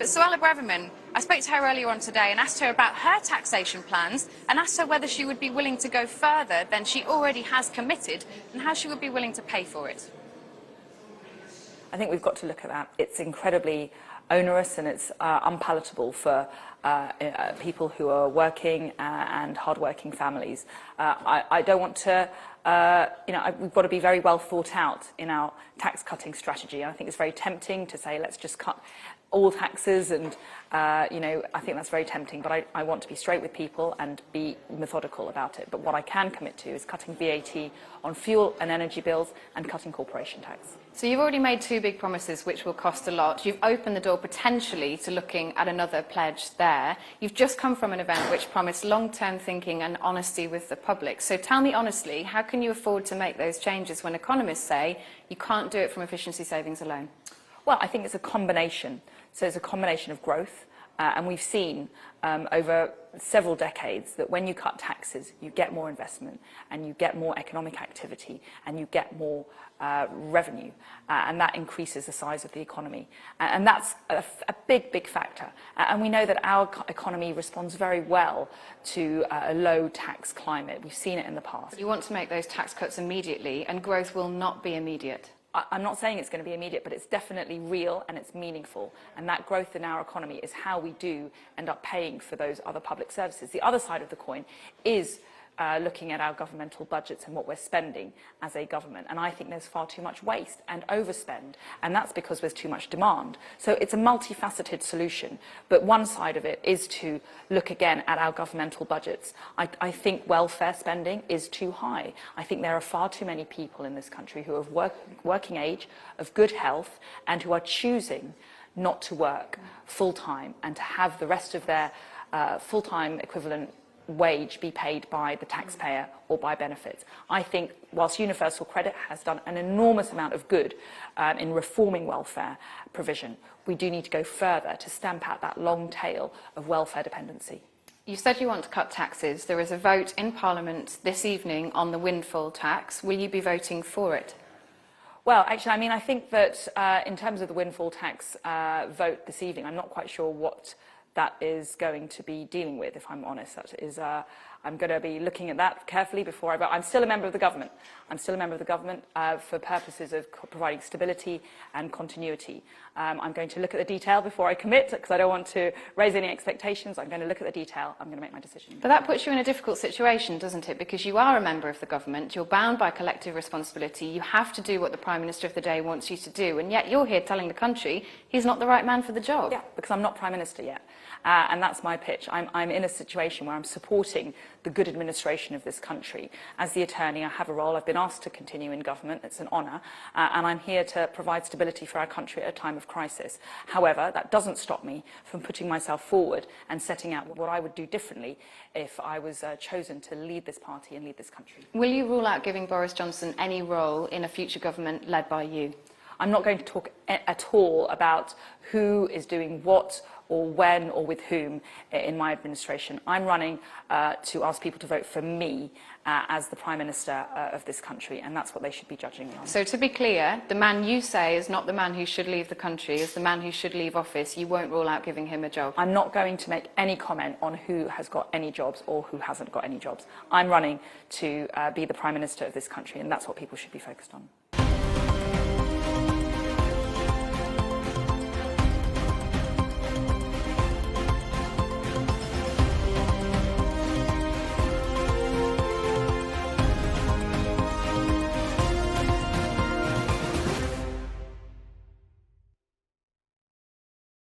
But Suella Braverman, I spoke to her earlier on today and asked her about her taxation plans and asked her whether she would be willing to go further than she already has committed and how she would be willing to pay for it. I think we've got to look at that. It's incredibly onerous and it's unpalatable for people who are working and hard-working families. I don't want to, we've got to be very well thought out in our tax-cutting strategy. I think it's very tempting to say, let's just cut all taxes and, I think that's very tempting, but I want to be straight with people and be methodical about it. But what I can commit to is cutting VAT on fuel and energy bills and cutting corporation tax. So you've already made two big promises which will cost a lot. You've opened the door potentially to looking at another pledge there. You've just come from an event which promised long-term thinking and honesty with the public. So tell me honestly, how can you afford to make those changes when economists say you can't do it from efficiency savings alone? Well, I think it's a combination. So it's a combination of growth, and we've seen over several decades that when you cut taxes, you get more investment, and you get more economic activity, and you get more revenue, and that increases the size of the economy. And that's a big, big factor. And we know that our economy responds very well to a low tax climate. We've seen it in the past. You want to make those tax cuts immediately, and growth will not be immediate. I'm not saying it's going to be immediate, but it's definitely real and it's meaningful. And that growth in our economy is how we do end up paying for those other public services. The other side of the coin is looking at our governmental budgets and what we're spending as a government. And I think there's far too much waste and overspend. And that's because there's too much demand. So it's a multifaceted solution. But one side of it is to look again at our governmental budgets. I think welfare spending is too high. I think there are far too many people in this country who are working age, of good health, and who are choosing not to work full-time and to have the rest of their full-time equivalent wage be paid by the taxpayer or by benefits. I think whilst universal credit has done an enormous amount of good in reforming welfare provision, we do need to go further to stamp out that long tail of welfare dependency. You said you want to cut taxes. There is a vote in Parliament this evening on the Windfall Tax. Will you be voting for it? Well, actually, I think that in terms of the Windfall Tax vote this evening, I'm not quite sure what that is going to be dealing with, if I'm honest. That is, I'm going to be looking at that carefully before I vote. I'm still a member of the government. I'm still a member of the government for purposes of providing stability and continuity. I'm going to look at the detail before I commit, because I don't want to raise any expectations. I'm going to look at the detail. I'm going to make my decision. But that puts you in a difficult situation, doesn't it? Because you are a member of the government. You're bound by collective responsibility. You have to do what the Prime Minister of the day wants you to do. And yet you're here telling the country he's not the right man for the job. Yeah, because I'm not Prime Minister yet. And that's my pitch. I'm in a situation where I'm supporting the good administration of this country. As the attorney, I have a role. I've been asked to continue in government. It's an honour. And I'm here to provide stability for our country at a time of crisis. However, that doesn't stop me from putting myself forward and setting out what I would do differently if I was chosen to lead this party and lead this country. Will you rule out giving Boris Johnson any role in a future government led by you? I'm not going to talk at all about who is doing what or when or with whom in my administration. I'm running to ask people to vote for me as the Prime Minister of this country, and that's what they should be judging me on. So to be clear, the man you say is not the man who should leave the country, is the man who should leave office. You won't rule out giving him a job? I'm not going to make any comment on who has got any jobs or who hasn't got any jobs. I'm running to be the Prime Minister of this country, and that's what people should be focused on.